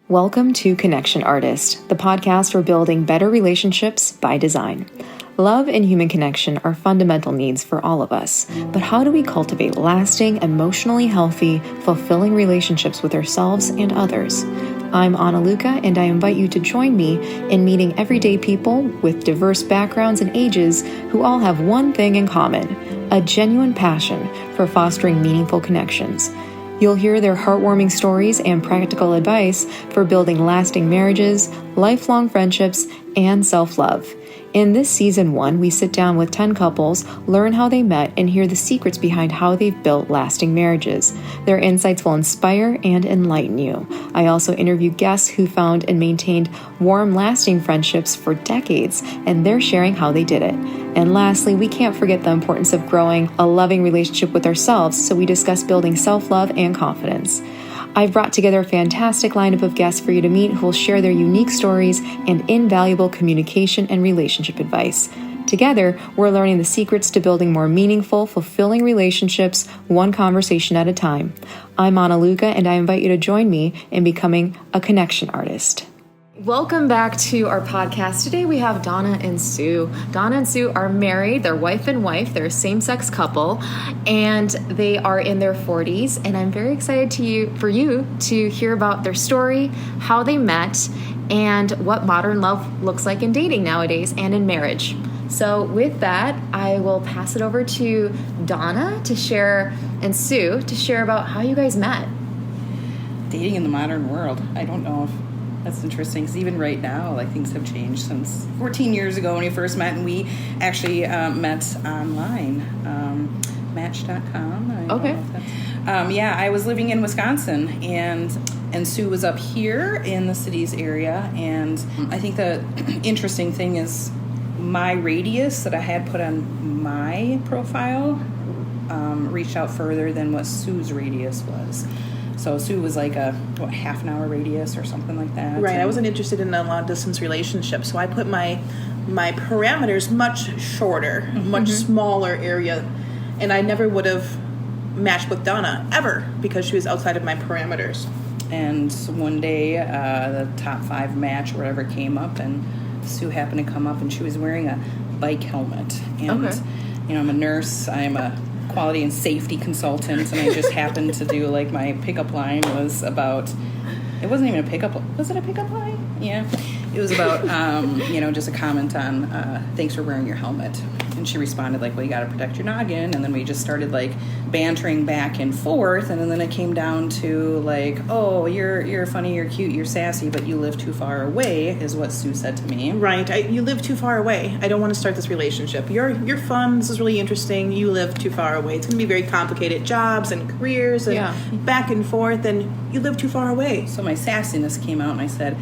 Welcome to Connection Artist, the podcast for building better relationships by design. Love and human connection are fundamental needs for all of us, but how do we cultivate lasting, emotionally healthy, fulfilling relationships with ourselves and others? I'm Luca, and I invite you to join me in meeting everyday people with diverse backgrounds and ages who all have one thing in common: a genuine passion for fostering meaningful connections. You'll hear their heartwarming stories and practical advice for building lasting marriages, lifelong friendships, and self-love. In this season 1, we sit down with 10 couples, learn how they met, and hear the secrets behind how they've built lasting marriages. Their insights will inspire and enlighten you. I also interview guests who found and maintained warm, lasting friendships for decades, and they're sharing how they did it. And lastly, we can't forget the importance of growing a loving relationship with ourselves, so we discuss building self-love and confidence. I've brought together a fantastic lineup of guests for you to meet who will share their unique stories and invaluable communication and relationship advice. Together, we're learning the secrets to building more meaningful, fulfilling relationships, one conversation at a time. I'm Luca, and I invite you to join me in becoming a connection artist. Welcome back to our podcast. Today we have Donna and Sue. Donna and Sue are married. They're wife and wife. They're a same-sex couple, and they are in their 40s. And I'm very excited for you to hear about their story, how they met, and what modern love looks like in dating nowadays and in marriage. So with that, I will pass it over to Donna to share, and Sue to share about how you guys met. Dating in the modern world. I don't know if that's interesting, because even right now, like, things have changed since 14 years ago when we first met, and we actually met online, Match.com. Okay. I was living in Wisconsin, and Sue was up here in the cities area, and I think the interesting thing is my radius that I had put on my profile reached out further than what Sue's radius was. So Sue was like a half an hour radius or something like that. Right. I wasn't interested in a long distance relationship, so I put my parameters much shorter, much smaller area, and I never would have matched with Donna ever because she was outside of my parameters. And one day, the top 5 match or whatever came up, and Sue happened to come up, and she was wearing a bike helmet. And I'm a nurse. I'm a quality and safety consultant, and I just happened to do, like, my pickup line was about, it wasn't even a pickup, was it a pickup line? Yeah. It was about, just a comment on, thanks for wearing your helmet. And she responded, like, well, you got to protect your noggin. And then we just started, like, bantering back and forth. And then it came down to, like, oh, you're funny, you're cute, you're sassy, but you live too far away, is what Sue said to me. Right. You live too far away. I don't want to start this relationship. You're fun. This is really interesting. You live too far away. It's going to be very complicated jobs and careers and back and forth. And you live too far away. So my sassiness came out, and I said,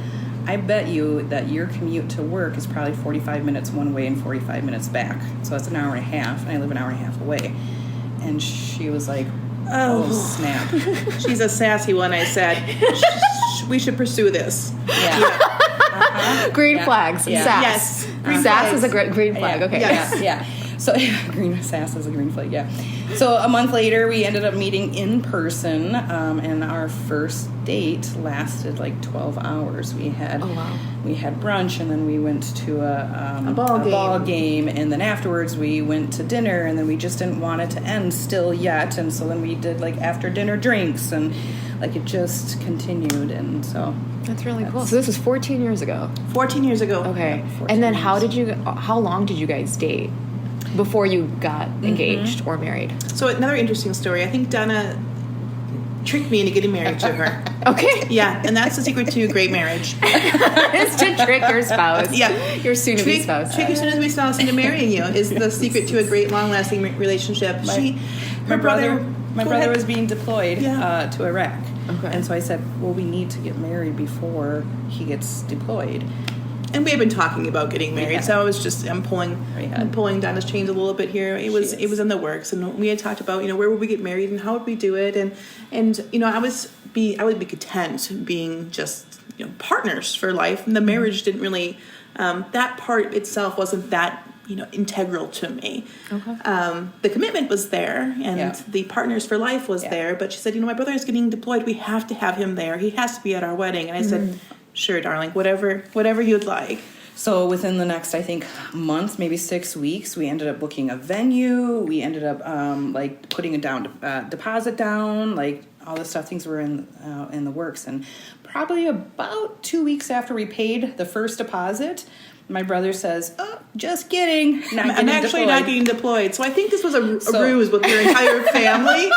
I bet you that your commute to work is probably 45 minutes one way and 45 minutes back. So that's an hour and a half, and I live an hour and a half away. And she was like, oh snap. She's a sassy one, I said. We should pursue this. Yeah. Green flags. Yeah. Sass. Yes. Sass is a green flag. Yeah. Okay. Yes. Yeah. So green sass is a green flag. Yeah. So a month later, we ended up meeting in person, and our first date lasted like 12 hours. We had brunch, and then we went to a ball game, and then afterwards we went to dinner, and then we just didn't want it to end still yet, and so then we did, like, after dinner drinks, and, like, it just continued, and so That's really cool. So this was 14 years ago. 14 years ago. Okay. Yeah, and then years. how long did you guys date before you got engaged or married? So another interesting story. I think Donna tricked me into getting married to her. Okay. Yeah, and that's the secret to a great marriage. It's to trick your spouse. Yeah. Your soon-to-be spouse. Trick your soon-to-be spouse into marrying you is the secret to a great, long-lasting relationship. My brother was being deployed to Iraq. Okay. And so I said, well, we need to get married before he gets deployed. And we had been talking about getting married, so I was just I'm pulling Donna's chains a little bit here. It was in the works, and we had talked about where would we get married and how would we do it, and I would be content being just partners for life. And the marriage didn't really that part itself wasn't that integral to me. Okay. The commitment was there, and the partners for life was there. But she said, my brother is getting deployed. We have to have him there. He has to be at our wedding. And I said, sure, darling, whatever you'd like. So within the next, I think, month, maybe 6 weeks, we ended up booking a venue. We ended up putting a deposit down, all this stuff. Things were in the works, and probably about 2 weeks after we paid the first deposit, my brother says, "Oh, just kidding. I'm actually not getting deployed." So I think this was a ruse with your entire family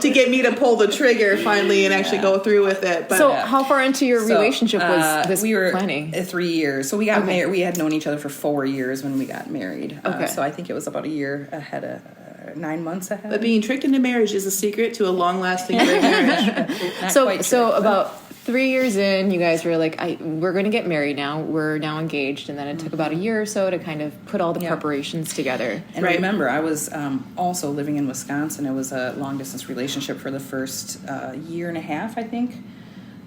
to get me to pull the trigger finally and actually go through with it. But, so how far into your relationship was this planning? 3 years. So we got married. We had known each other for 4 years when we got married. Okay. So I think it was about a year ahead of 9 months ahead. But being tricked into marriage is a secret to a long-lasting great marriage. So about 3 years in, you guys were like, we're going to get married now. We're now engaged. And then it took about a year or so to kind of put all the preparations together. And remember, I was also living in Wisconsin. It was a long-distance relationship for the first year and a half, I think.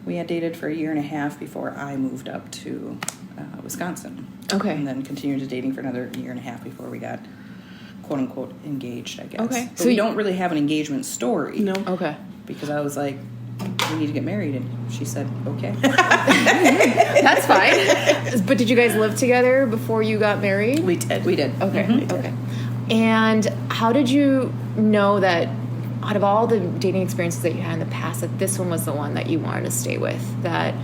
We had dated for a year and a half before I moved up to Wisconsin. Okay. And then continued to dating for another year and a half before we got, quote-unquote, engaged, I guess. Okay. But we don't really have an engagement story. No. Okay. Because I was like, we need to get married, and she said, okay. That's fine. But did you guys live together before you got married? We did. Okay. Okay. And how did you know that out of all the dating experiences that you had in the past, that this one was the one that you wanted to stay with, that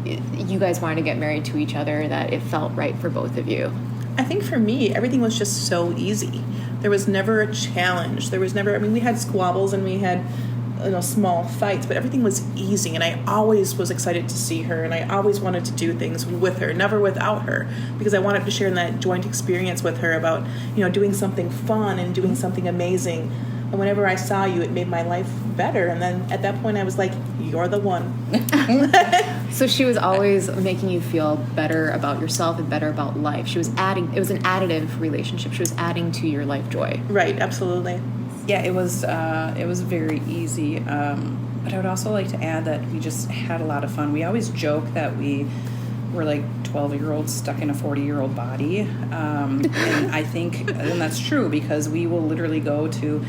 you guys wanted to get married to each other, that it felt right for both of you? I think for me, everything was just so easy. There was never a challenge. There was never, we had squabbles and we had small fights, but everything was easy, and I always was excited to see her, and I always wanted to do things with her, never without her, because I wanted to share in that joint experience with her about doing something fun and doing something amazing. And whenever I saw you, it made my life better. And then at that point I was like, you're the one. So she was always making you feel better about yourself and better about life. It was an additive relationship. She was adding to your life joy. Right, absolutely. Yeah, it was very easy. But I would also like to add that we just had a lot of fun. We always joke that we were like 12-year-olds stuck in a 40-year-old body. And I think, and that's true, because we will literally go to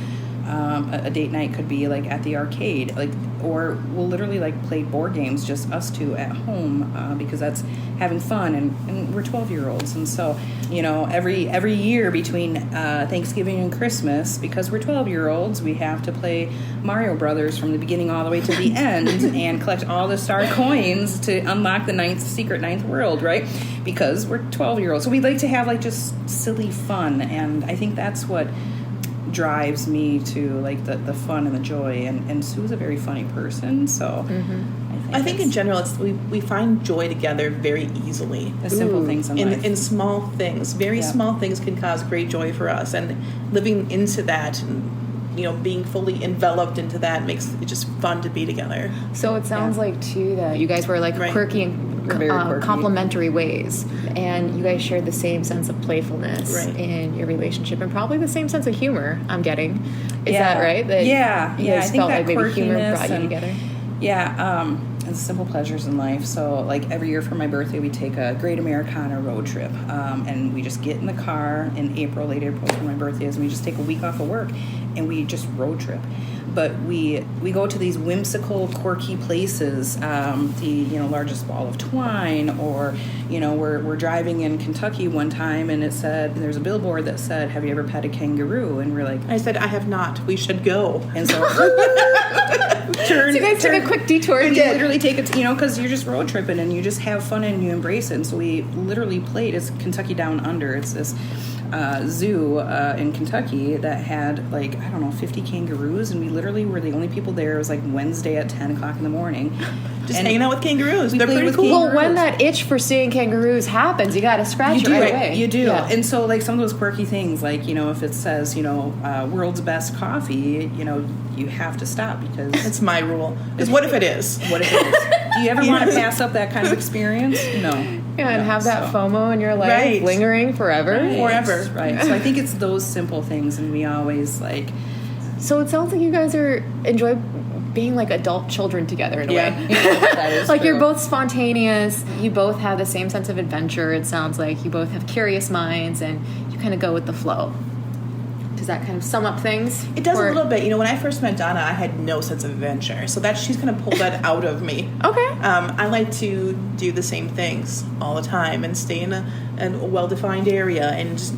a date night could be like at the arcade, or we'll literally play board games, just us two at home, because that's having fun, and we're 12-year-olds, and so every year between Thanksgiving and Christmas, because we're 12-year-olds, we have to play Mario Brothers from the beginning all the way to the end and collect all the star coins to unlock the secret ninth world, right? Because we're 12-year-olds, so we like to have just silly fun, and I think that's what drives me to the fun and the joy, and Sue's a very funny person, so I think in general we find joy together very easily. The simple things in life. In small things, small things can cause great joy for us, and living into that, and being fully enveloped into that makes it just fun to be together. So it sounds like too that you guys were quirky and complementary ways, and you guys shared the same sense of playfulness in your relationship, and probably the same sense of humor. I'm getting, is that right? That you guys I think felt that maybe humor brought you together. And simple pleasures in life. So every year for my birthday, we take a Great Americana road trip, and we just get in the car in late April for my birthday, and we just take a week off of work and we just road trip. But we go to these whimsical, quirky places, the largest ball of twine, or we're driving in Kentucky one time, and there's a billboard that said, "Have you ever pet a kangaroo?" And we're like, I said, I have not. We should go. And so So you guys took a quick detour. We literally take it, because you're just road tripping and you just have fun and you embrace it. And so we literally played. It's Kentucky Down Under. It's this zoo in Kentucky that had 50 kangaroos, and we literally were the only people there. It was Wednesday at 10 o'clock in the morning, just hanging out with kangaroos. They're pretty cool. Well, when that itch for seeing kangaroos happens, you got to scratch it right away. You do. And so some of those quirky things, if it says world's best coffee, you have to stop, because it's my rule. Because what if it is? What if it is? Do you ever want to pass up that kind of experience? No. Yeah, and have that FOMO in your life lingering forever. Forever. Right. So I think it's those simple things, and we always So it sounds like you guys enjoy being adult children together in a way. That is true. You're both spontaneous. You both have the same sense of adventure. It sounds like you both have curious minds, and you kind of go with the flow. Does that kind of sum up things? It does a little bit. You know, when I first met Donna, I had no sense of adventure. So she's going to pull that out of me. Okay. I like to do the same things all the time and stay in a well-defined area and just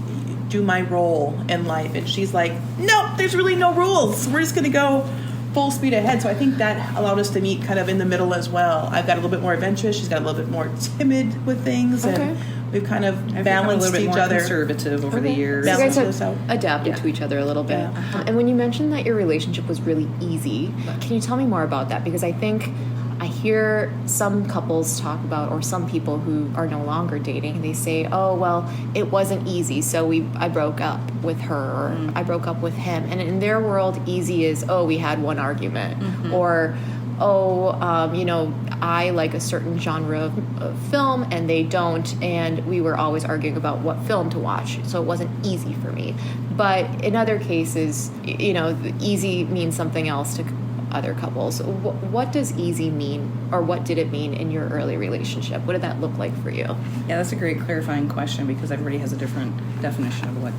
do my role in life. And she's like, no, there's really no rules. We're just going to go full speed ahead. So I think that allowed us to meet kind of in the middle as well. I've got a little bit more adventurous. She's got a little bit more timid with things. Okay. And we've kind of I've balanced become a little bit each more other. conservative over the years. So you guys Balance have us out. adapted to each other a little bit. Yeah. And when you mentioned that your relationship was really easy, can you tell me more about that? Because I think I hear some couples talk about, or some people who are no longer dating, they say, oh, well, it wasn't easy, so I broke up with her, or I broke up with him. And in their world, easy is, oh, we had one argument, or you know, I like a certain genre of film and they don't, and we were always arguing about what film to watch, so it wasn't easy for me. But in other cases, you know, easy means something else to other couples. What does easy mean, or what did it mean in your early relationship? What did that look like for you? Yeah, that's a great clarifying question, because everybody has a different definition of what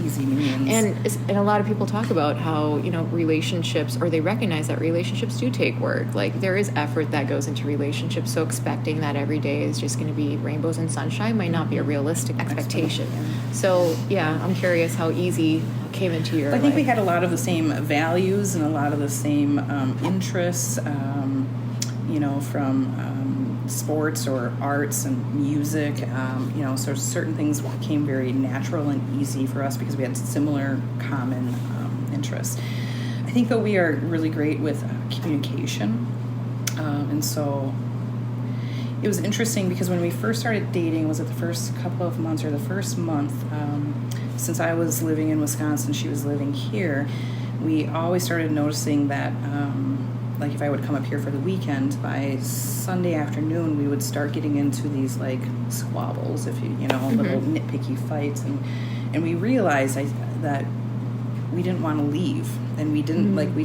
easy means. And a lot of people talk about how, you know, relationships, or they recognize that relationships do take work. Like, there is effort that goes into relationships, so expecting that every day is just going to be rainbows and sunshine might not be a realistic expectation. So, yeah, I'm curious how easy came into your I think life. we had a lot of the same values and a lot of the same interests, you know, from sports or arts and music, you know, so certain things became very natural and easy for us because we had similar common interests. I think that we are really great with communication, and so it was interesting because when we first started dating, was it the first couple of months or the first month, since I was living in Wisconsin, she was living here, we always started noticing that, like if I would come up here for the weekend, by Sunday afternoon, we would start getting into these like squabbles, if you know, little nitpicky fights. And we realized that we didn't want to leave. And we didn't, like, we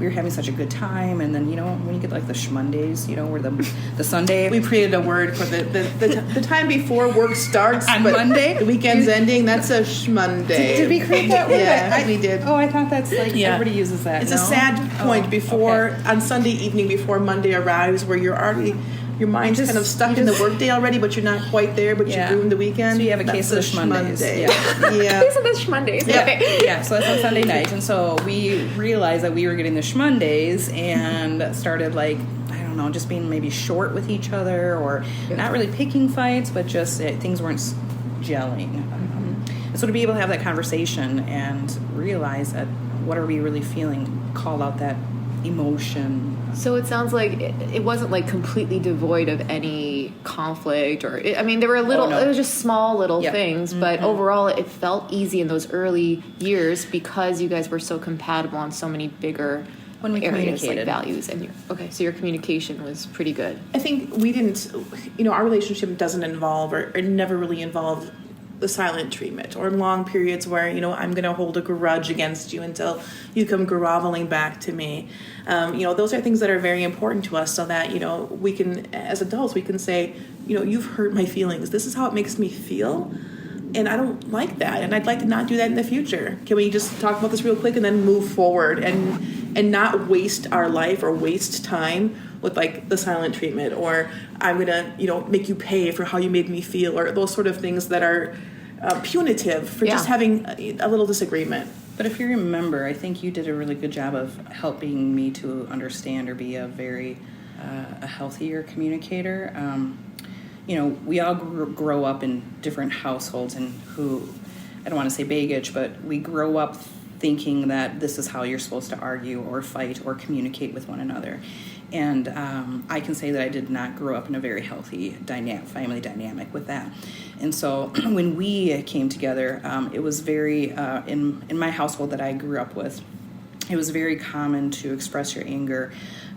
were having such a good time. And then, you know, when you get like the schmondays, you know, where the Sunday. We created a word for the time before work starts. On but Monday? The weekend's ending, that's a schmonday. Did we create that word? Yeah, we did. Oh, I thought that's like, everybody uses that. It's a sad point before, okay. on Sunday evening before Monday arrives, where you're already, your mind's kind of stuck in the workday already, but you're not quite there, but you're doing the weekend. So you have a case of the schmondays. Yeah. Case of the schmondays. Yeah. Okay. Yeah, so that's on Sunday night. And so we realized that we were getting the schmondays and started, like, I don't know, just being maybe short with each other, or not really picking fights, but just things weren't gelling. And so to be able to have that conversation and realize that what are we really feeling, call out that emotion. So it sounds like it wasn't like completely devoid of any conflict, or I mean, there were it was just small little things, but overall it felt easy in those early years because you guys were so compatible on so many bigger when we areas, like communicated. values. And so your communication was pretty good. I think we didn't, you know, our relationship doesn't involve, or never really involved, the silent treatment, or long periods where, you know, I'm going to hold a grudge against you until you come groveling back to me. You know, those are things that are very important to us, so that, you know, we can, as adults, we can say, you know, you've hurt my feelings. This is how it makes me feel, and I don't like that, and I'd like to not do that in the future. Can we just talk about this real quick and then move forward, and not waste our life or waste time with like the silent treatment, or I'm gonna, you know, make you pay for how you made me feel, or those sort of things that are punitive for just having a little disagreement. But if you remember, I think you did a really good job of helping me to understand or be a very a healthier communicator. You know, we all grow up in different households, and I don't want to say baggage, but we grow up thinking that this is how you're supposed to argue or fight or communicate with one another. And I can say that I did not grow up in a very healthy family dynamic with that. And so when we came together, it was very, in my household that I grew up with, it was very common to express your anger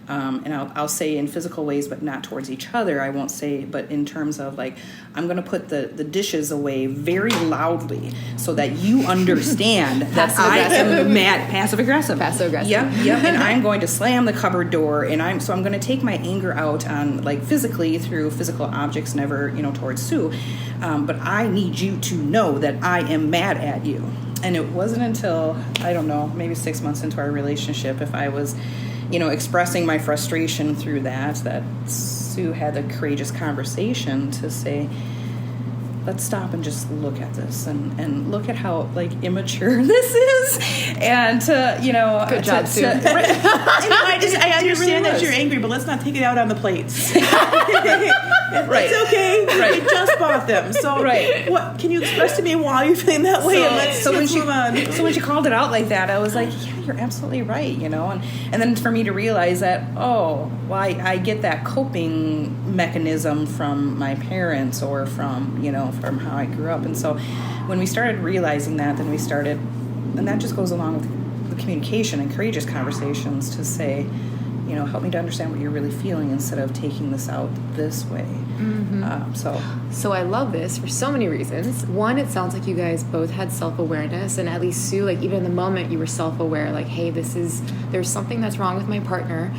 And I'll say in physical ways, but not towards each other. I won't say, but in terms of like, I'm going to put the dishes away very loudly so that you understand that I am mad, passive aggressive. Yep. And I'm going to slam the cupboard door, and I'm going to take my anger out on like physically through physical objects, never towards Sue. But I need you to know that I am mad at you. And it wasn't until, I don't know, maybe 6 months into our relationship, if I was expressing my frustration through that Sue had the courageous conversation to say, let's stop and just look at this and look at how like immature this is, and good job, Sue. I understand that you're angry, but let's not take it out on the plates. Right. It's okay. Right. We just bought them. So what can you express to me why you're feeling that way? Let's move on. So when she called it out like that, I was like, yeah, you're absolutely right, and then for me to realize that, I get that coping mechanism from my parents or from how I grew up. And so when we started realizing that, then we started, and that just goes along with the communication and courageous conversations to say, help me to understand what you're really feeling instead of taking this out this way. Mm-hmm. So I love this for so many reasons. One, it sounds like you guys both had self-awareness, and at least Sue, like even in the moment you were self-aware, like, hey, there's something that's wrong with my partner.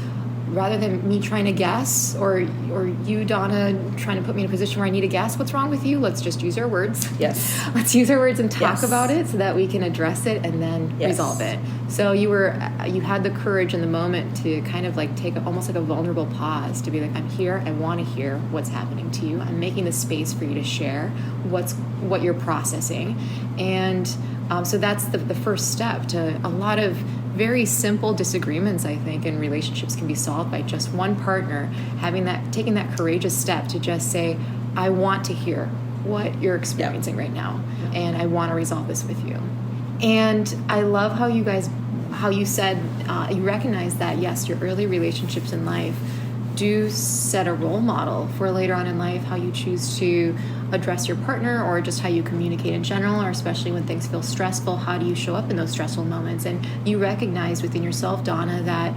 Rather than me trying to guess, or you, Donna, trying to put me in a position where I need to guess what's wrong with you, let's just use our words. Yes. Let's use our words and talk about it so that we can address it and then resolve it. So you had the courage in the moment to kind of like take almost like a vulnerable pause to be like, I'm here, I want to hear what's happening to you. I'm making the space for you to share what you're processing. And so that's the first step to a lot of very simple disagreements, I think, in relationships can be solved by just one partner taking that courageous step to just say, I want to hear what you're experiencing right now, and I want to resolve this with you. And I love how you said you recognize that, yes, your early relationships in life do set a role model for later on in life, how you choose to address your partner or just how you communicate in general, or especially when things feel stressful, how do you show up in those stressful moments? And you recognize within yourself, Donna, that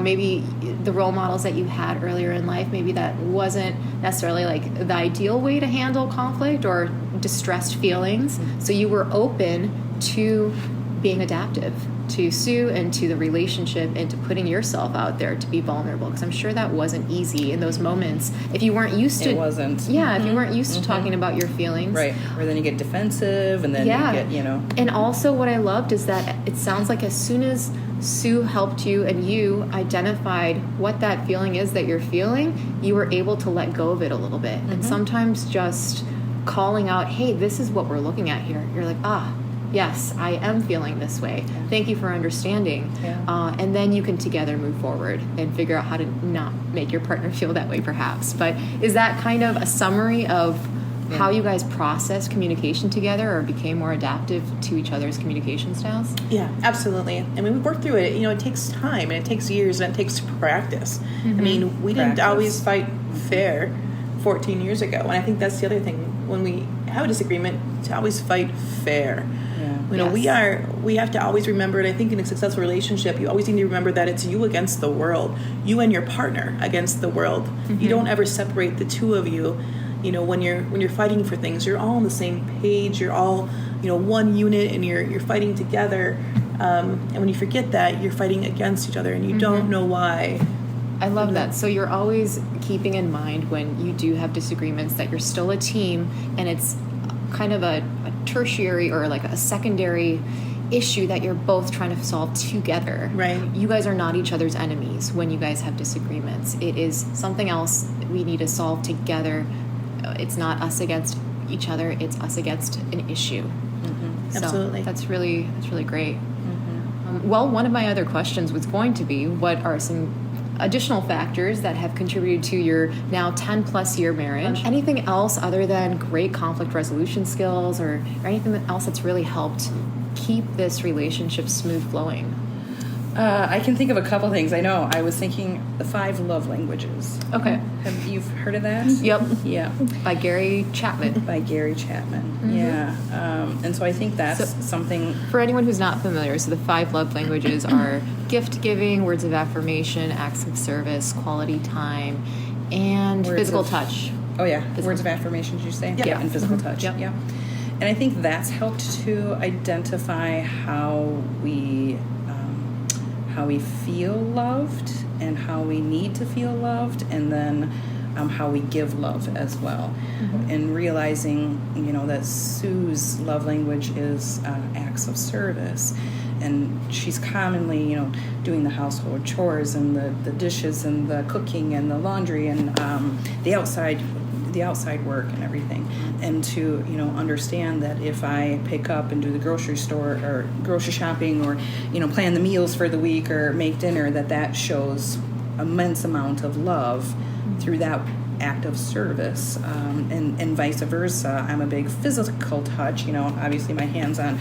maybe the role models that you had earlier in life, maybe that wasn't necessarily like the ideal way to handle conflict or distressed feelings. Mm-hmm. So you were open to being adaptive to Sue and to the relationship and to putting yourself out there to be vulnerable, because I'm sure that wasn't easy in those moments if you weren't used to. It wasn't. Yeah, if you weren't used to talking about your feelings. Right. Or then you get defensive, and then you get, And also what I loved is that it sounds like as soon as Sue helped you and you identified what that feeling is that you're feeling, you were able to let go of it a little bit. Mm-hmm. And sometimes just calling out, hey, this is what we're looking at here. You're like, yes, I am feeling this way. Thank you for understanding. Yeah. And then you can together move forward and figure out how to not make your partner feel that way, perhaps. But is that kind of a summary of how you guys process communication together or became more adaptive to each other's communication styles? Yeah, absolutely. I mean, we worked through it. It takes time, and it takes years, and it takes practice. Mm-hmm. I mean, we didn't always fight fair 14 years ago. And I think that's the other thing. When we have a disagreement, to always fight fair. We have to always remember, and I think in a successful relationship, you always need to remember that it's you against the world, you and your partner against the world. Mm-hmm. You don't ever separate the two of you. When you're fighting for things, you're all on the same page. You're all, one unit, and you're fighting together. And when you forget that, you're fighting against each other, and you don't know why. I love that. So you're always keeping in mind when you do have disagreements that you're still a team, and it's kind of a tertiary or like a secondary issue that you're both trying to solve together. Right. You guys are not each other's enemies when you guys have disagreements. It is something else that we need to solve together. It's not us against each other. It's us against an issue. Mm-hmm. So absolutely. That's really great. Mm-hmm. Well, one of my other questions was going to be, what are some additional factors that have contributed to your now 10 plus year marriage? Anything else other than great conflict resolution skills or anything else that's really helped keep this relationship smooth flowing? I can think of a couple things. I know. I was thinking the 5 love languages. Okay. Have you heard of that? Yep. Yeah. By Gary Chapman. Yeah. And so I think that's something. For anyone who's not familiar, so the 5 love languages are gift giving, words of affirmation, acts of service, quality time, and physical touch. Oh, yeah. Words of affirmation, did you say? Yep. Yeah. And physical touch. Yep. Yeah. And I think that's helped to identify how we feel loved and how we need to feel loved, and then how we give love as well. And realizing, that Sue's love language is acts of service. And she's commonly, doing the household chores and the dishes and the cooking and the laundry and the outside work and everything. And to, understand that if I pick up and do the grocery store or grocery shopping or, plan the meals for the week or make dinner, that shows immense amount of love through that act of service, and vice versa. I'm a big physical touch, obviously my hand's on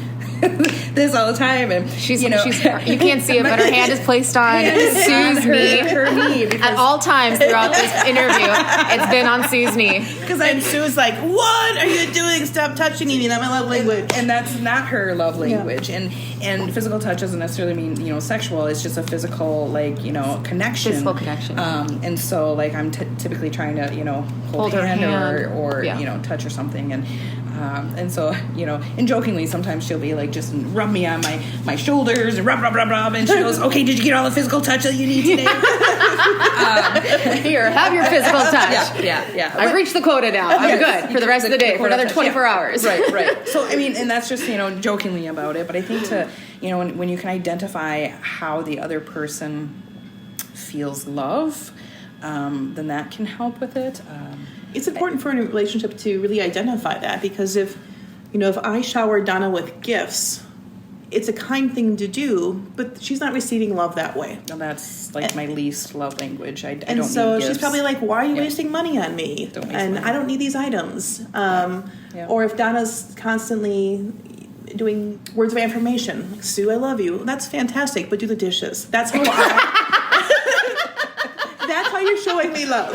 this all the time, and she's you can't see it, but her hand is placed on Sue's knee, her knee, at all times throughout this interview. It's been on Sue's knee. And Sue's like, "What are you doing? Stop touching me. That's my love language." And that's not her love language. Yeah. And physical touch doesn't necessarily mean sexual. It's just a physical connection. Physical connection. And so I'm typically trying to hold her hand or touch or something, and so and jokingly sometimes she'll be like just rub me on my shoulders and rub, and she goes, "Okay, did you get all the physical touch that you need today?" Here, have your physical touch. Yeah. I've reached the quota now. I'm good for the rest of the day, for another 24 hours. Right. So and that's just jokingly about it, but I think to when you can identify how the other person feels love, then that can help with it. It's important for a relationship to really identify that, because if I shower Donna with gifts, it's a kind thing to do, but she's not receiving love that way. No, that's my least love language. I don't need gifts. And so she's probably like, "Why are you wasting money on me? I don't need these items." Or if Donna's constantly doing words of affirmation, like, "Sue, I love you." That's fantastic, but do the dishes. That's how that's how you're showing me love.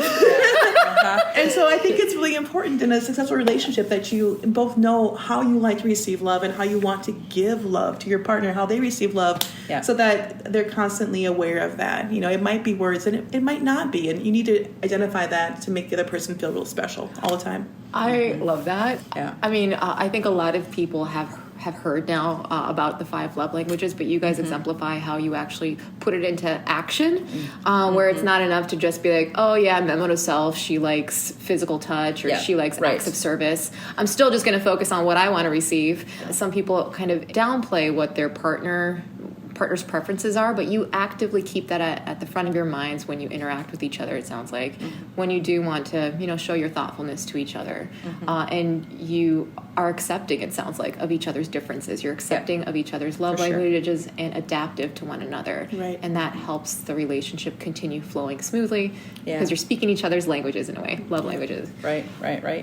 And so I think it's really important in a successful relationship that you both know how you like to receive love and how you want to give love to your partner, how they receive love, so that they're constantly aware of that. It might be words and it might not be, and you need to identify that to make the other person feel real special all the time. I love that. Yeah. I mean, I think a lot of people have heard now about the 5 love languages, but you guys exemplify how you actually put it into action, where it's not enough to just be like, "Oh yeah, memo to self, she likes physical touch," or "She likes acts of service. I'm still just going to focus on what I want to receive." Some people kind of downplay what their partner's preferences are, but you actively keep that at the front of your minds when you interact with each other. It sounds like when you do want to show your thoughtfulness to each other, and you are accepting, it sounds like, of each other's differences. You're accepting of each other's love languages and adaptive to one another, and that helps the relationship continue flowing smoothly because you're speaking each other's languages in a way, love languages. Right.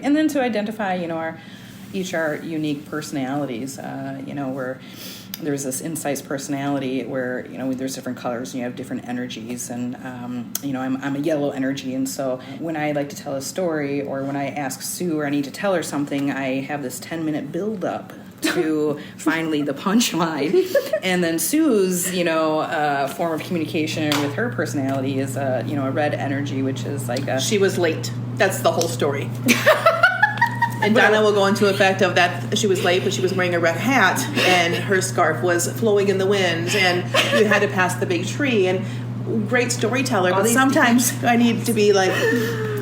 And then to identify our unique personalities, where there's this insights personality where there's different colors and you have different energies, and I'm a yellow energy, and so when I like to tell a story or when I ask Sue or I need to tell her something, I have this 10-minute build up to finally the punchline. And then Sue's form of communication with her personality is a red energy, which is like she was late. That's the whole story. And Donna will go into effect of that she was late, but she was wearing a red hat, and her scarf was flowing in the wind, and you had to pass the big tree. And great storyteller, but sometimes I need to be like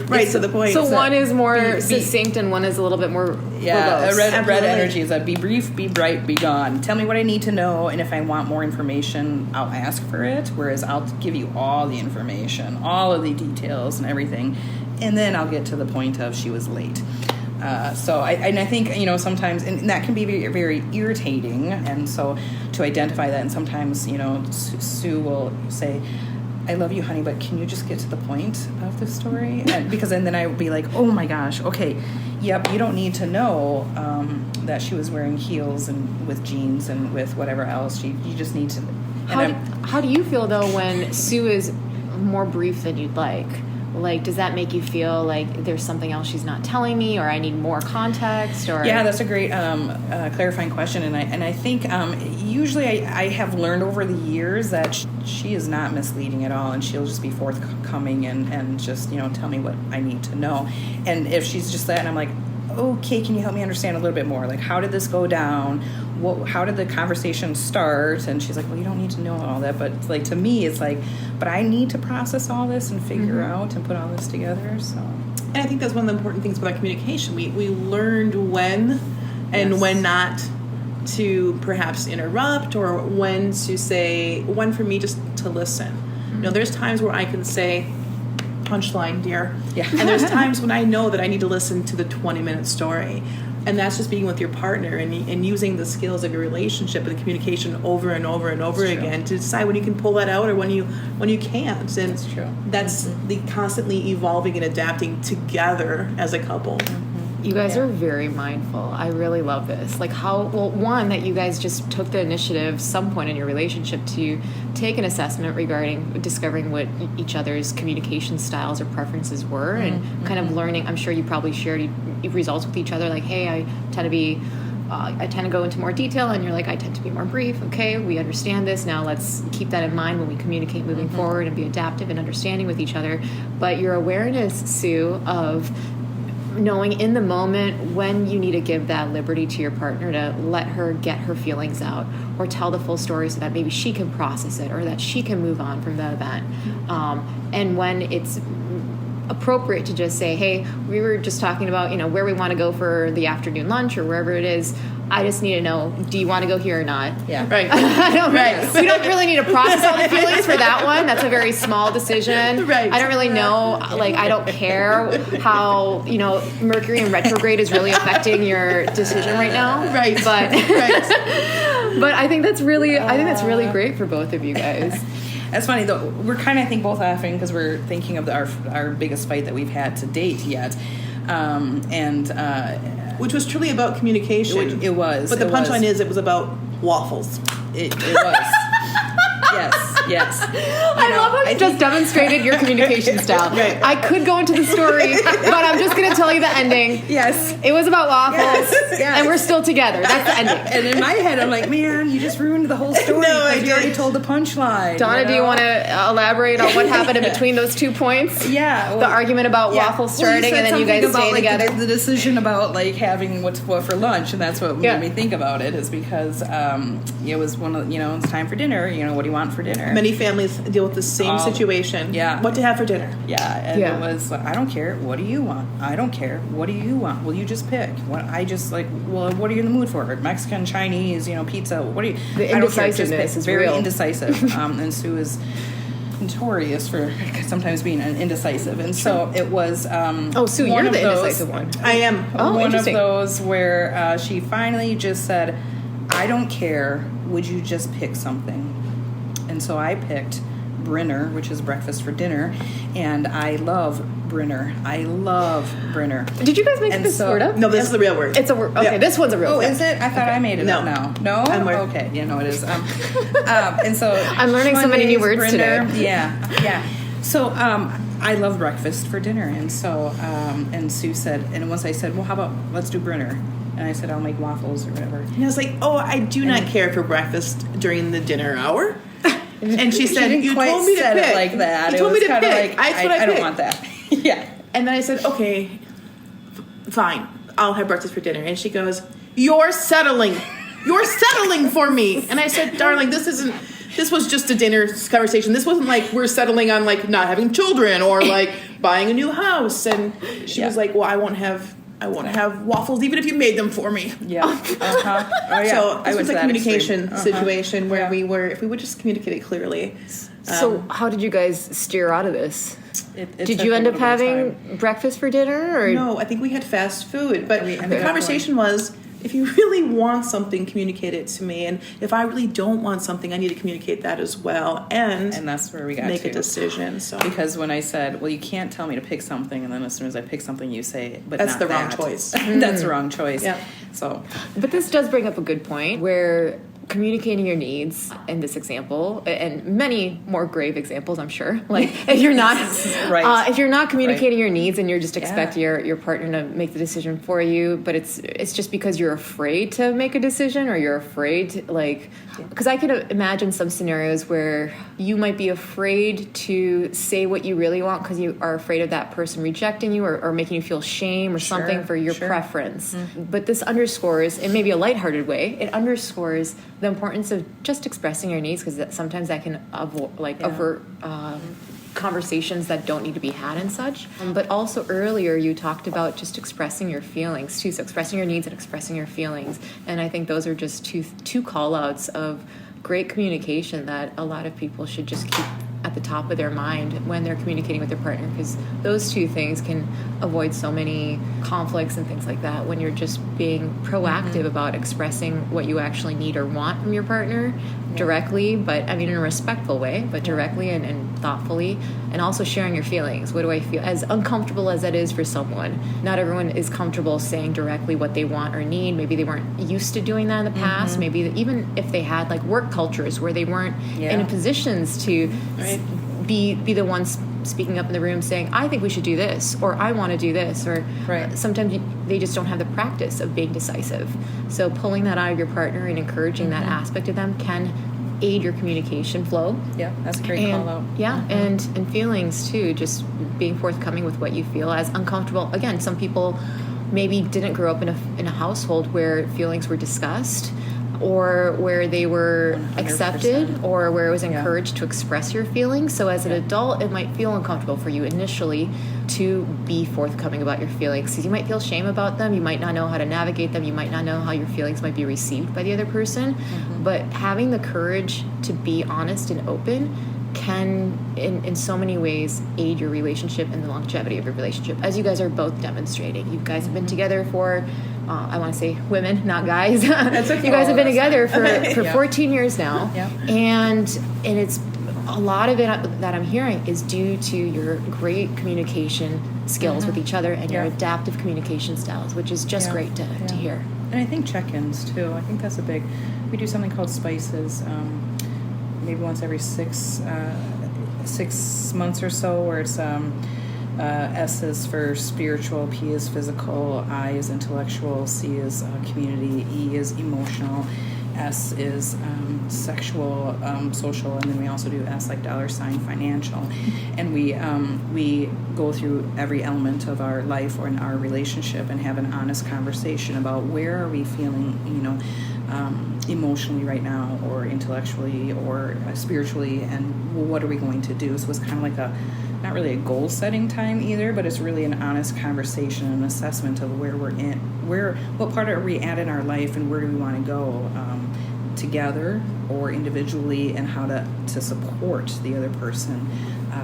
right to the point. So one is more succinct, and one is a little bit more verbose. Red energy is be brief, be bright, be gone. Tell me what I need to know, and if I want more information, I'll ask for it. Whereas I'll give you all the information, all of the details, and everything, and then I'll get to the point of she was late. So I think sometimes, and that can be very, very irritating, and so to identify that, and sometimes Sue will say, "I love you, honey, but can you just get to the point of the story?" And because then I would be like, "Oh my gosh, okay, yep, you don't need to know that she was wearing heels and with jeans and with whatever else. You just need to How do you feel, though, when Sue is more brief than you'd like? Like, does that make you feel like there's something else she's not telling me, or I need more context? Or yeah, that's a great clarifying question, and I think usually I have learned over the years that she is not misleading at all, and she'll just be forthcoming and just tell me what I need to know. And if she's just that, and I'm like, okay, can you help me understand a little bit more? Like, how did this go down? How did the conversation start? And she's like, well, you don't need to know all that. But like, to me, it's like, but I need to process all this and figure out and put all this together. So, and I think that's one of the important things about communication. We learned when and when not to perhaps interrupt, or when to say, when for me just to listen. There's times where I can say, punchline, dear. Yeah. And there's times when I know that I need to listen to the 20-minute story. And that's just being with your partner and using the skills of your relationship and the communication over and over and over again to decide when you can pull that out or when you can't. And that's true. That's the constantly evolving and adapting together as a couple. You guys are very mindful. I really love this. Like one, that you guys just took the initiative some point in your relationship to take an assessment regarding discovering what each other's communication styles or preferences were, and kind of learning. I'm sure you probably shared results with each other, like, hey, I tend to go into more detail, and you're like, I tend to be more brief. Okay, we understand this. Now let's keep that in mind when we communicate moving forward and be adaptive and understanding with each other. But your awareness, Sue, of knowing in the moment when you need to give that liberty to your partner to let her get her feelings out or tell the full story so that maybe she can process it or that she can move on from the event. And when it's appropriate to just say, hey, we were just talking about, where we want to go for the afternoon lunch or wherever it is. I just need to know, do you want to go here or not? Yeah. Right. We don't really need to process all the feelings for that one. That's a very small decision. Right. I don't really know. Like, I don't care how, Mercury in retrograde is really affecting your decision right now. Right. But, but I think that's really great for both of you guys. That's funny, though. We're kind of, I think, both laughing because we're thinking of our biggest fight that we've had to date yet. Which was truly about communication. It was. But the punchline is it was about waffles. It was. Yes. I love how you just demonstrated your communication style. Right. I could go into the story, but I'm just going to tell you the ending. Yes. It was about waffles, and we're still together. That's the ending. And in my head, I'm like, man, you just ruined the whole story. No, I you already told the punchline. Donna, do you want to elaborate on what happened in between those 2 points? Yeah. The argument about waffles starting, and then you guys staying together. The decision about having what for lunch, and that's what made me think about it, is because it was one of it's time for dinner. What do you want for dinner? Many families deal with the same situation. Yeah. What to have for dinner? Yeah. And it was, I don't care. What do you want? I don't care. What do you want? Well, you just pick. What are you in the mood for? Mexican, Chinese, pizza. What do you? The indecisiveness is very real. indecisive. And Sue is notorious for sometimes being indecisive, and so it was. Sue, you're the indecisive one. I am. One of those where she finally just said, "I don't care. Would you just pick something?" And so I picked Brinner, which is breakfast for dinner, and I love Brinner. Did you guys make this word up? No, this is the real word. It's a word. Okay, this one's a real word. Oh, is it? I thought I made it up now. No? Okay, it is. And so I'm learning so many new words Brinner, today. Yeah. So I love breakfast for dinner, and so and Sue said, and once I said, well, how about let's do Brinner? And I said, I'll make waffles or whatever. And I was like, I do not care for breakfast during the dinner hour. And she said, you told me to pick. It like that. You told me to pick. Like, I don't want that. Yeah. And then I said, okay, fine. I'll have breakfast for dinner. And she goes, you're settling for me. And I said, darling, this was just a dinner conversation. This wasn't like we're settling on not having children or buying a new house. And she was like, well, I won't have waffles even if you made them for me. Yeah. Uh-huh. Oh, yeah. So this was a communication situation where if we would just communicate it clearly. So how did you guys steer out of this? Did you end up having breakfast for dinner? Or? No, I think we had fast food. But the conversation was, if you really want something, communicate it to me. And if I really don't want something, I need to communicate that as well. And that's where we got make a decision. So because when I said, well, you can't tell me to pick something, and then as soon as I pick something, you say, but that's not the that. wrong choice. That's the wrong choice. Yeah. So, but this does bring up a good point where communicating your needs in this example, and many more grave examples, I'm sure. Like if you're not, Right. if you're not communicating your needs and you're just expect your partner to make the decision for you, but it's just because you're afraid to make a decision, or you're afraid to, like, because I could imagine some scenarios where you might be afraid to say what you really want because you are afraid of that person rejecting you, or making you feel shame or something for your preference. But this underscores, in maybe a lighthearted way, it underscores the importance of just expressing your needs, because sometimes that can avert conversations that don't need to be had and such. But also earlier you talked about just expressing your feelings too, so expressing your needs and expressing your feelings, and I think those are just two call outs of great communication that a lot of people should just keep at the top of their mind when they're communicating with their partner, because those two things can avoid so many conflicts and things like that when you're just being proactive about expressing what you actually need or want from your partner directly, but I mean in a respectful way, but directly and thoughtfully, and also sharing your feelings. What do I feel? As uncomfortable as that is for someone, not everyone is comfortable saying directly what they want or need. Maybe they weren't used to doing that in the past. Maybe even if they had like work cultures where they weren't in positions to be the ones speaking up in the room saying, I think we should do this, or I want to do this, or sometimes they just don't have the practice of being decisive. So pulling that out of your partner and encouraging that aspect of them can aid your communication flow. Yeah, that's a great call out. Yeah, and feelings too, just being forthcoming with what you feel, as uncomfortable. Again, some people maybe didn't grow up in a household where feelings were discussed, or where they were 100%. accepted, or where it was encouraged to express your feelings. So as an adult, it might feel uncomfortable for you initially to be forthcoming about your feelings, because you might feel shame about them, you might not know how to navigate them, you might not know how your feelings might be received by the other person. But having the courage to be honest and open can, in so many ways, aid your relationship and the longevity of your relationship, as you guys are both demonstrating. You guys have been together for, I want to say women, not guys. That's okay. You guys have been together for 14 years now. And it's a lot of it that I'm hearing is due to your great communication skills with each other and your adaptive communication styles, which is just great to hear. And I think check-ins too. I think that's a big. We do something called spices, maybe once every 6 months or so, where it's S is for spiritual, P is physical, I is intellectual, C is community, E is emotional, S is sexual, social, and then we also do S like $ financial. And we go through every element of our life or in our relationship and have an honest conversation about where are we feeling, emotionally right now, or intellectually, or spiritually, and what are we going to do. So it's kind of like not really a goal setting time either, but it's really an honest conversation and assessment of where we're in, what part are we at in our life, and where do we want to go together or individually, and how to support the other person.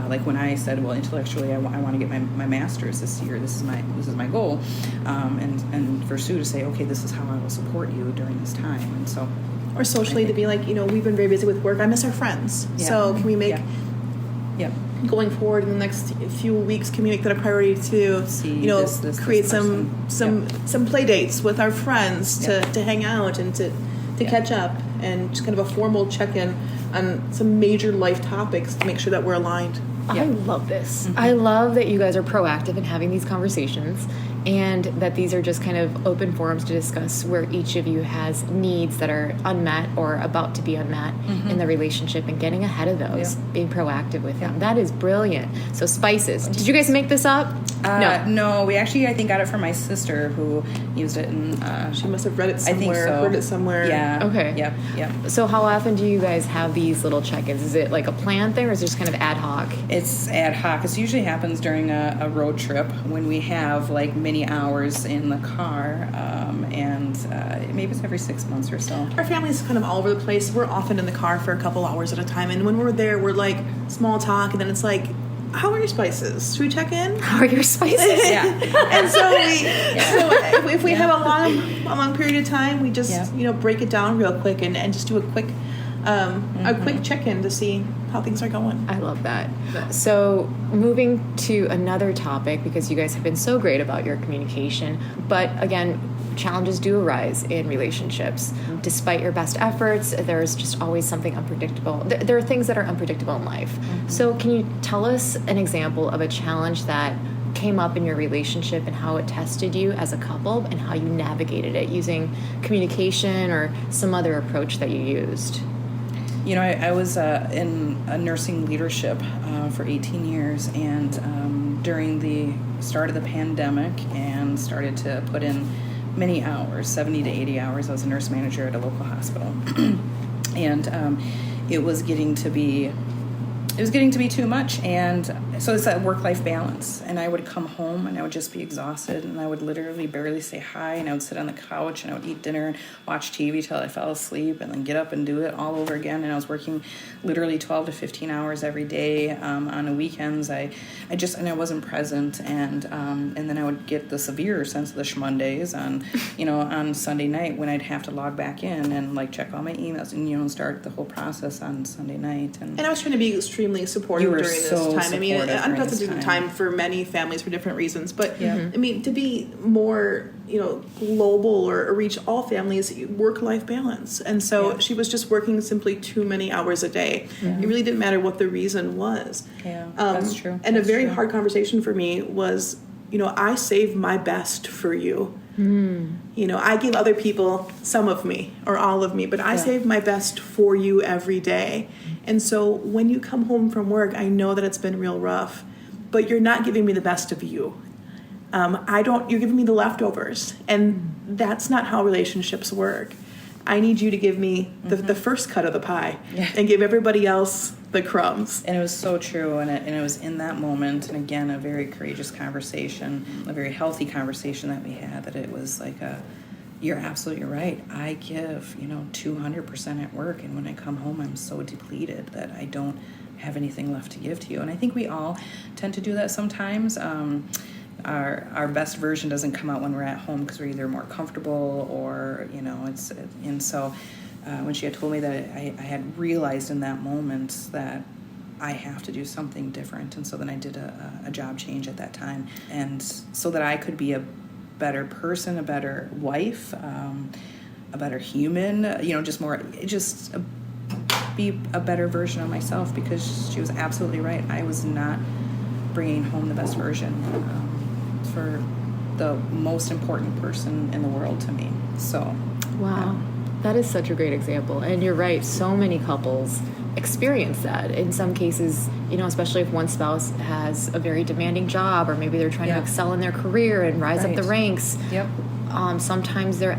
Like when I said, well, intellectually, I want to get my master's this year. This is my goal, and for Sue to say, okay, this is how I will support you during this time, and so. Or socially to be like, we've been very busy with work. I miss our friends. Yeah. So can we make going forward in the next few weeks, can we make that a priority to create some play dates with our friends to hang out and to catch up, and just kind of a formal check-in on some major life topics to make sure that we're aligned. I love this. I love that you guys are proactive in having these conversations, and that these are just kind of open forums to discuss where each of you has needs that are unmet or about to be unmet in the relationship, and getting ahead of those, being proactive with them. That is brilliant. So spices. Did you guys make this up? No, we actually, I think, got it from my sister, who used it, and she must have read it somewhere, I think so. Heard it somewhere. Yeah. Okay. Yep. So how often do you guys have these little check-ins? Is it like a planned thing, or is it just kind of ad hoc? It's ad hoc. It usually happens during a road trip when we have like many hours in the car, and maybe it's every 6 months or so. Our family's kind of all over the place. We're often in the car for a couple hours at a time, and when we're there, we're like small talk, and then it's like, how are your spices? Should we check in? How are your spices? And so if we have a long period of time, we just break it down real quick and just do a quick check-in to see how things are going. I love that. So moving to another topic, because you guys have been so great about your communication, but again, challenges do arise in relationships. Despite your best efforts, there's just always something unpredictable. There are things that are unpredictable in life. So can you tell us an example of a challenge that came up in your relationship and how it tested you as a couple and how you navigated it using communication or some other approach that you used? You know, I was in a nursing leadership for 18 years, and during the start of the pandemic, and started to put in many hours, 70 to 80 hours. I was a nurse manager at a local hospital, and it was getting to be too much. And so it's that work-life balance. And I would come home and I would just be exhausted, and I would literally barely say hi, and I would sit on the couch and I would eat dinner and watch TV till I fell asleep, and then get up and do it all over again. And I was working literally 12 to 15 hours every day. On the weekends, I wasn't present. And then I would get the severe sense of the schmondays on Sunday night, when I'd have to log back in and like check all my emails and start the whole process on Sunday night. And I was trying to be extremely supportive during this time. I mean, unprecedented time for many families for different reasons. But I mean, to be more, global or reach all families, work-life balance. And so she was just working simply too many hours a day. It really didn't matter what the reason was. Yeah, that's true. And a very hard conversation for me was, I save my best for you. I give other people some of me or all of me, but I save my best for you every day. And so when you come home from work, I know that it's been real rough, but you're not giving me the best of you. You're giving me the leftovers, and that's not how relationships work. I need you to give me the first cut of the pie and give everybody else the crumbs. And it was so true, and it was in that moment, and again, a very courageous conversation, a very healthy conversation that we had, that it was like you're absolutely right. I give, 200% at work, and when I come home, I'm so depleted that I don't have anything left to give to you. And I think we all tend to do that sometimes. Our best version doesn't come out when we're at home because we're either more comfortable or, and so when she had told me that, I had realized in that moment that I have to do something different. And so then I did a job change at that time, and so that I could be a better person, a better wife, a better human, be a better version of myself, because she was absolutely right. I was not bringing home the best version for the most important person in the world to me. So, wow. That is such a great example. And you're right, so many couples experience that. In some cases, especially if one spouse has a very demanding job, or maybe they're trying to excel in their career and rise up the ranks. Yep. Sometimes their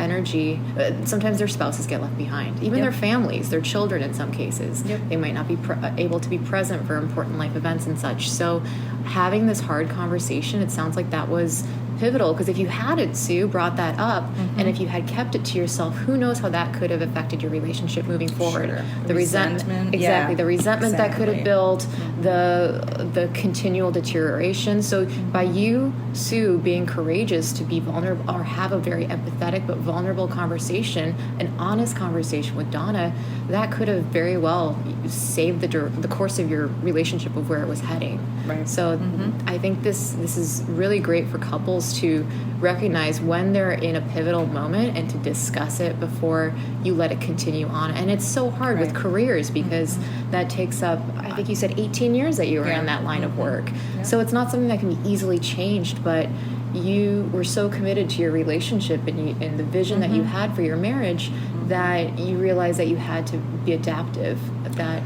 sometimes their spouses get left behind. Even their families, their children in some cases. They might not be able to be present for important life events and such. So having this hard conversation, it sounds like that was pivotal, because if you hadn't, Sue, brought that up, and if you had kept it to yourself, who knows how that could have affected your relationship moving forward. Sure. The resentment, exactly, the resentment that could have built, the continual deterioration. So by you, Sue, being courageous to be vulnerable, or have a very empathetic but vulnerable conversation, an honest conversation with Donna, that could have very well saved the course of your relationship of where it was heading. Right. So I think this is really great for couples to recognize when they're in a pivotal moment and to discuss it before you let it continue on. And it's so hard with careers, because that takes up, I think you said 18 years that you were in that line of work. So it's not something that can be easily changed, but you were so committed to your relationship and the vision that you had for your marriage that you realized that you had to be adaptive, that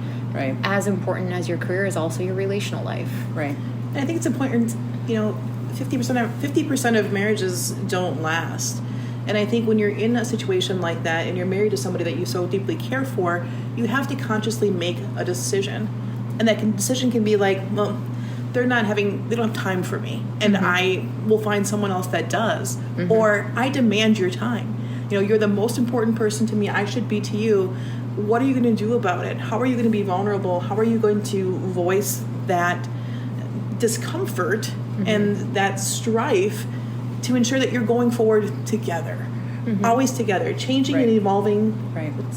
as important as your career is also your relational life. Right. And I think it's important, 50% of marriages don't last. And I think when you're in a situation like that and you're married to somebody that you so deeply care for, you have to consciously make a decision. And that decision can be like, well, they don't have time for me, and I will find someone else that does. Or I demand your time. You're the most important person to me. I should be to you. What are you going to do about it? How are you going to be vulnerable? How are you going to voice that discomfort and that strife to ensure that you're going forward together? always together, changing and evolving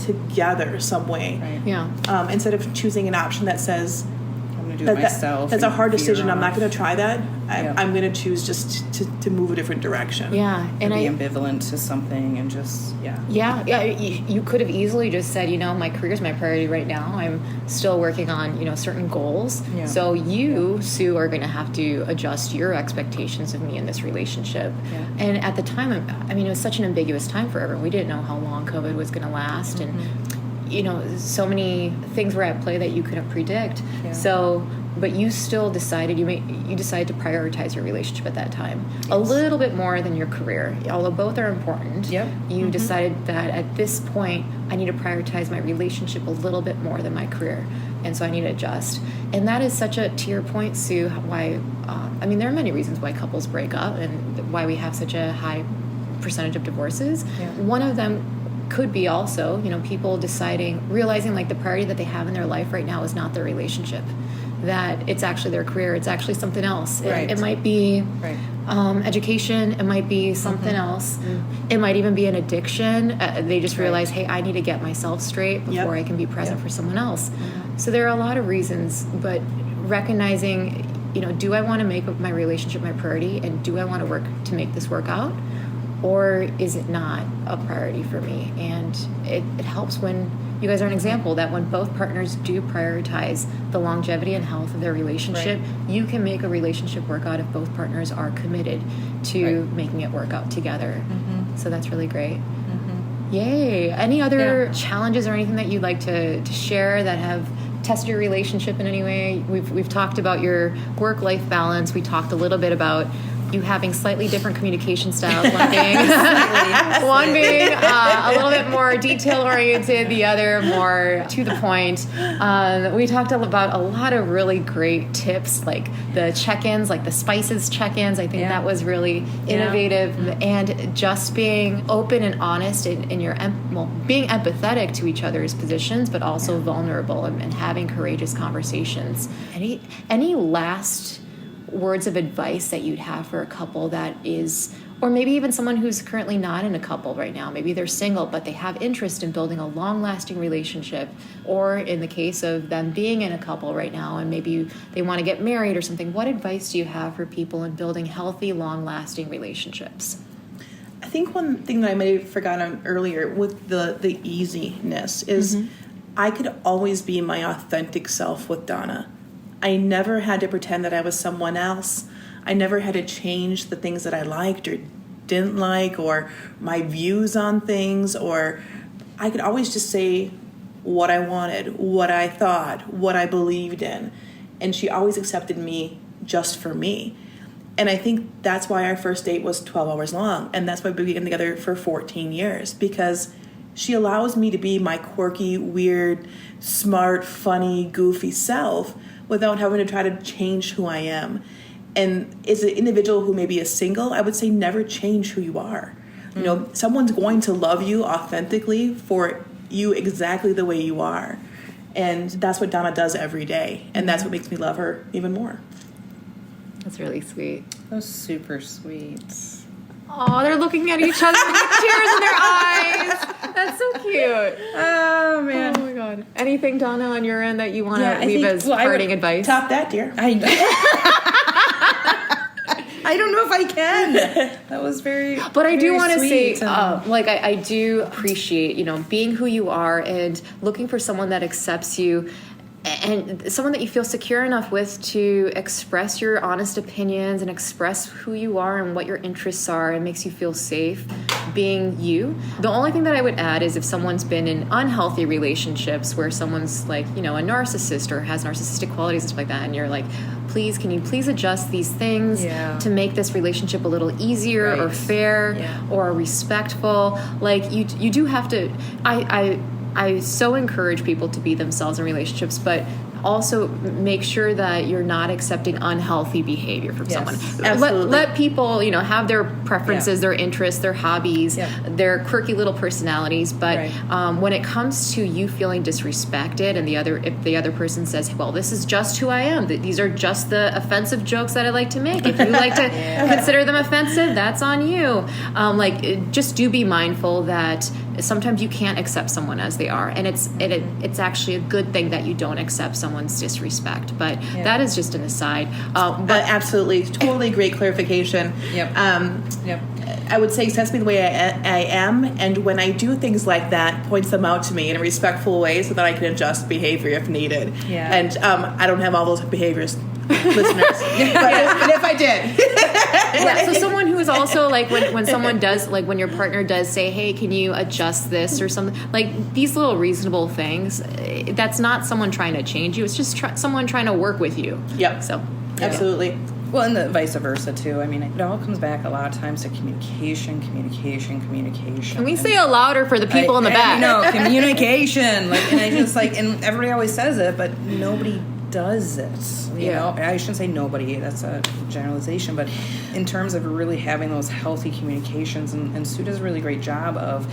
together some way. Right. Yeah. Instead of choosing an option that says, I'm going to do it myself. That's a hard decision. Off. I'm not going to try that. I'm going to choose just to move a different direction. Yeah. And be ambivalent to something and just, Yeah. You could have easily just said, my career is my priority right now. I'm still working on, certain goals. Yeah. So you, Sue, are going to have to adjust your expectations of me in this relationship. Yeah. And at the time, it was such an ambiguous time for everyone. We didn't know how long COVID was going to last. And, so many things were at play that you couldn't predict. Yeah. So, but you still decided, you decided to prioritize your relationship at that time a little bit more than your career. Although both are important, you decided that at this point, I need to prioritize my relationship a little bit more than my career. And so I need to adjust. And that is such a, to your point, Sue, why, there are many reasons why couples break up and why we have such a high percentage of divorces. Yeah. One of them could be also, people realizing like the priority that they have in their life right now is not their relationship, that it's actually their career, it's actually something else. Right. It might be education, it might be something else, it might even be an addiction. They just realize, hey, I need to get myself straight before I can be present for someone else. So there are a lot of reasons, but recognizing, do I want to make my relationship my priority, and do I want to work to make this work out? Or is it not a priority for me? And it helps when you guys are an example that when both partners do prioritize the longevity and health of their relationship, you can make a relationship work out if both partners are committed to making it work out together. So that's really great. Yay. Any other challenges or anything that you'd like to share that have tested your relationship in any way? We've talked about your work-life balance. We talked a little bit about you having slightly different communication styles, one being a little bit more detail-oriented, the other more to the point. We talked about a lot of really great tips, like the check-ins, like the spices check-ins. I think that was really innovative, and just being open and honest in your being empathetic to each other's positions, but also vulnerable and having courageous conversations. Any last words of advice that you'd have for a couple that is, or maybe even someone who's currently not in a couple right now? Maybe they're single, but they have interest in building a long-lasting relationship, or in the case of them being in a couple right now and maybe they want to get married or something. What advice do you have for people in building healthy, long-lasting relationships? I think one thing that I may have forgotten earlier with the easiness is I could always be my authentic self with Donna. I never had to pretend that I was someone else. I never had to change the things that I liked or didn't like, or my views on things, or I could always just say what I wanted, what I thought, what I believed in. And she always accepted me just for me. And I think that's why our first date was 12 hours long. And that's why we've been together for 14 years, because she allows me to be my quirky, weird, smart, funny, goofy self without having to try to change who I am. And as an individual who maybe is single, I would say never change who you are. Someone's going to love you authentically for you exactly the way you are. And that's what Donna does every day. And that's what makes me love her even more. That's really sweet. That was super sweet. Oh, they're looking at each other with tears in their eyes. That's so cute. Oh, man. Oh, my God. Anything, Donna, on your end that you want to leave as parting advice? Top that, dear. I don't know if I can. That was very But I do want to sweet. say, I do appreciate, being who you are and looking for someone that accepts you and someone that you feel secure enough with to express your honest opinions and express who you are and what your interests are, and makes you feel safe being you. The only thing that I would add is if someone's been in unhealthy relationships where someone's like, a narcissist or has narcissistic qualities and stuff like that, and you're like, can you please adjust these things to make this relationship a little easier or fair or respectful? Like you do have to, I so encourage people to be themselves in relationships, but also make sure that you're not accepting unhealthy behavior from someone. Absolutely. Let people, have their preferences, their interests, their hobbies, their quirky little personalities. But when it comes to you feeling disrespected, and if the other person says, "Well, this is just who I am. These are just the offensive jokes that I like to make. If you like to consider them offensive, that's on you." Just do be mindful that sometimes you can't accept someone as they are, and it's actually a good thing that you don't accept someone's disrespect. But that is just an aside. Absolutely, totally great clarification. I would say accept me the way I am, and when I do things like that, points them out to me in a respectful way so that I can adjust behavior if needed. And I don't have all those behaviors, listeners. But if I did. So someone who is also when someone does, when your partner does say, "Hey, can you adjust this?" or something, these little reasonable things, that's not someone trying to change you. It's just someone trying to work with you. So absolutely. Well, and the vice versa too. I mean, it all comes back a lot of times to communication. Can we say it louder for the people in the back? Communication. And I just and everybody always says it, but nobody does it. You know, I shouldn't say nobody. That's a generalization, but in terms of really having those healthy communications, and Sue does a really great job of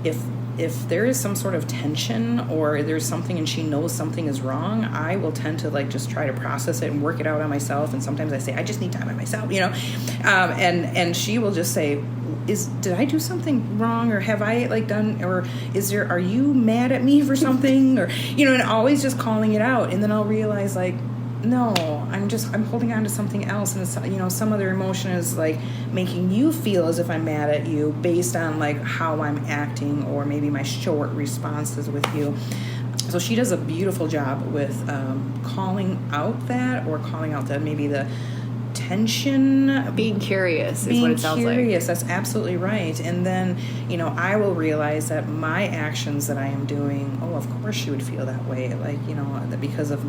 if there is some sort of tension or there's something and she knows something is wrong, I will tend to just try to process it and work it out on myself. And sometimes I say, I just need time by myself, and she will just say, did I do something wrong, or have I done, or are you mad at me for something, or, and always just calling it out. And then I'll realize no, I'm holding on to something else, and it's, some other emotion is making you feel as if I'm mad at you based on how I'm acting, or maybe my short responses with you. So she does a beautiful job with calling out that maybe the tension. Being curious is what it sounds like. Being curious, that's absolutely right. And then, I will realize that my actions that I am doing, of course she would feel that way, because of,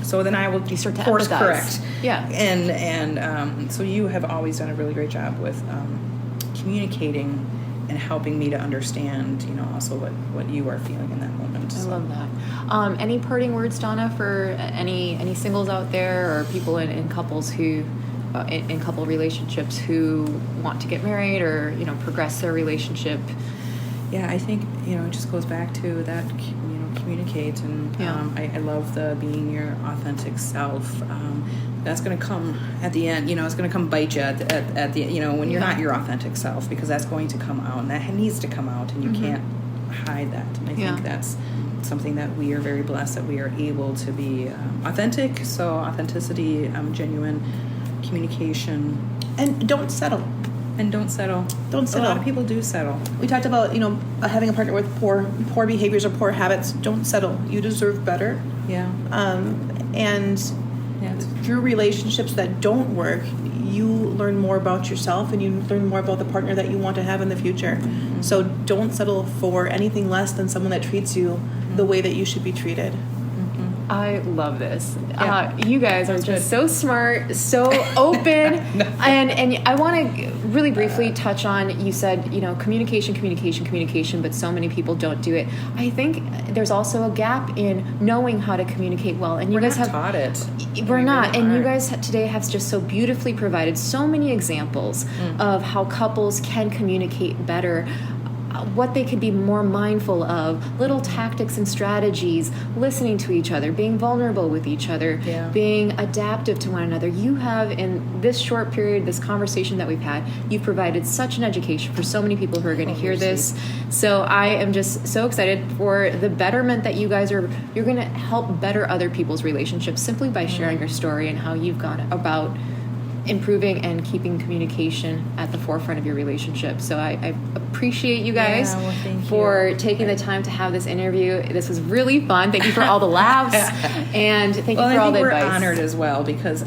so then I will course correct. And so you have always done a really great job with communicating and helping me to understand, also what you are feeling in that moment. I love that. Any parting words, Donna, for any singles out there, or people in couples who, in couple relationships who want to get married or, progress their relationship? Yeah, I think, it just goes back to that, communicate. And I love the being your authentic self. That's going to come at the end, it's going to come bite you at the, when you're not your authentic self, because that's going to come out, and that needs to come out, and you can't hide that. And I think that's something that we are very blessed that we are able to be authentic. So authenticity, genuine communication. And don't settle. Don't settle. A lot of people do settle. We talked about, having a partner with poor behaviors or poor habits. Don't settle. You deserve better. And through relationships that don't work, you learn more about yourself, and you learn more about the partner that you want to have in the future. Mm-hmm. So don't settle for anything less than someone that treats you the way that you should be treated. I love this. You guys are just so smart, so open, and I want to really briefly touch on, you said, communication, but so many people don't do it. I think there's also a gap in knowing how to communicate well, and you guys have taught it. We're not, and you guys today have just so beautifully provided so many examples of how couples can communicate better, what they could be more mindful of, little tactics and strategies, listening to each other, being vulnerable with each other, being adaptive to one another. You have, in this short period, this conversation that we've had, you've provided such an education for so many people who are going to hear this. So I am just so excited for the betterment that you guys you're going to help better other people's relationships simply by sharing your story and how you've gone about improving and keeping communication at the forefront of your relationship. So I appreciate you guys for taking the time to have this interview. This was really fun. Thank you for all the laughs, and thank you for all the advice. We're honored as well, because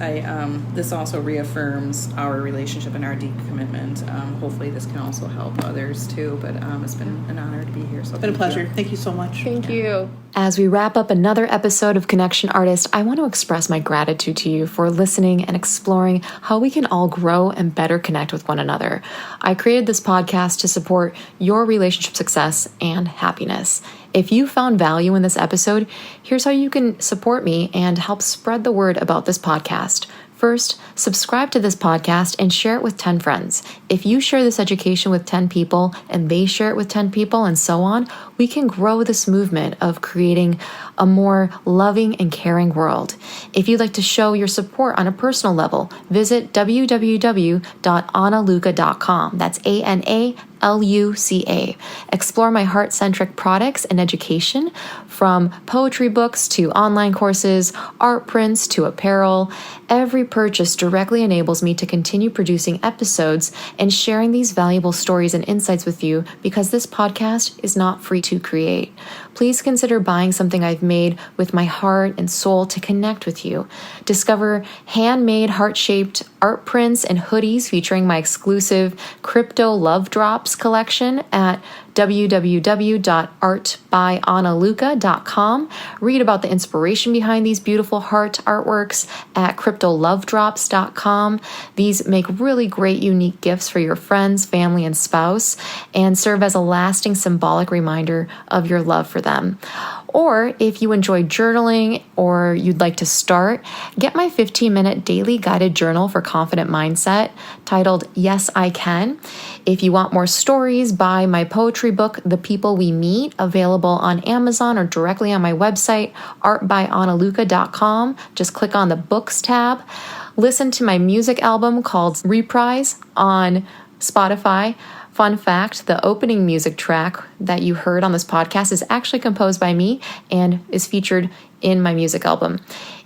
this also reaffirms our relationship and our deep commitment. Hopefully this can also help others too, but it's been an honor to be here. So it's been a pleasure. Thank you so much. Thank you. As we wrap up another episode of Connection Artist, I want to express my gratitude to you for listening and exploring how we can all grow and better connect with one another. I created this podcast to support your relationship success and happiness. If you found value in this episode, here's how you can support me and help spread the word about this podcast. First, subscribe to this podcast and share it with 10 friends. If you share this education with 10 people and they share it with 10 people and so on, we can grow this movement of creating a more loving and caring world. If you'd like to show your support on a personal level, visit www.analuca.com. That's ANALUCA. Explore my heart-centric products and education, from poetry books to online courses, art prints to apparel. Every purchase directly enables me to continue producing episodes and sharing these valuable stories and insights with you, because this podcast is not free to create. Please consider buying something I've made with my heart and soul to connect with you. Discover handmade heart-shaped art prints and hoodies featuring my exclusive Crypto Love Drops collection at www.artbyanaluca.com. Read about the inspiration behind these beautiful heart artworks at cryptolovedrops.com. These make really great, unique gifts for your friends, family, and spouse, and serve as a lasting symbolic reminder of your love for them. Or if you enjoy journaling or you'd like to start, get my 15-minute daily guided journal for confident mindset titled Yes, I Can. If you want more stories, buy my poetry book, The People We Meet, available on Amazon or directly on my website, artbyanaluca.com. Just click on the Books tab. Listen to my music album called Reprise on Spotify. Fun fact, the opening music track that you heard on this podcast is actually composed by me and is featured in my music album.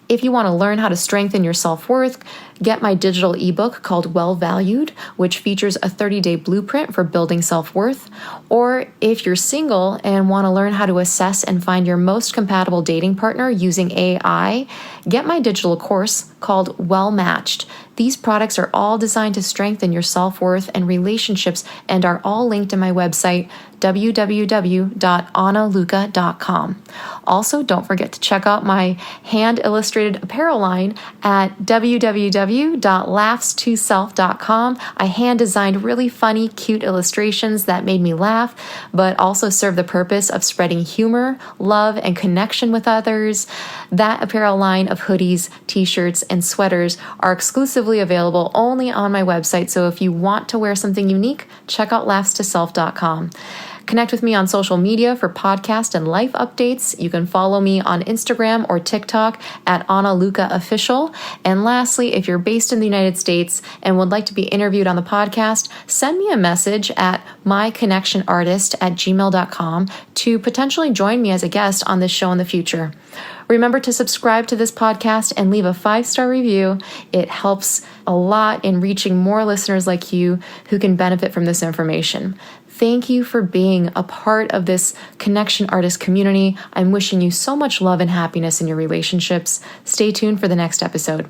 If you want to learn how to strengthen your self-worth, get my digital ebook called Well Valued, which features a 30-day blueprint for building self-worth. Or if you're single and want to learn how to assess and find your most compatible dating partner using AI, get my digital course called Well Matched. These products are all designed to strengthen your self-worth and relationships and are all linked in my website, www.analuca.com. Also, don't forget to check out my hand-illustrated apparel line at www.laughs2self.com. I hand-designed really funny, cute illustrations that made me laugh, but also serve the purpose of spreading humor, love, and connection with others. That apparel line of hoodies, t-shirts, and sweaters are exclusively available only on my website, so if you want to wear something unique, check out laughs2self.com. Connect with me on social media for podcast and life updates. You can follow me on Instagram or TikTok at AnaLucaOfficial. And lastly, if you're based in the United States and would like to be interviewed on the podcast, send me a message at myconnectionartist@gmail.com to potentially join me as a guest on this show in the future. Remember to subscribe to this podcast and leave a 5-star review. It helps a lot in reaching more listeners like you who can benefit from this information. Thank you for being a part of this Connection Artist community. I'm wishing you so much love and happiness in your relationships. Stay tuned for the next episode.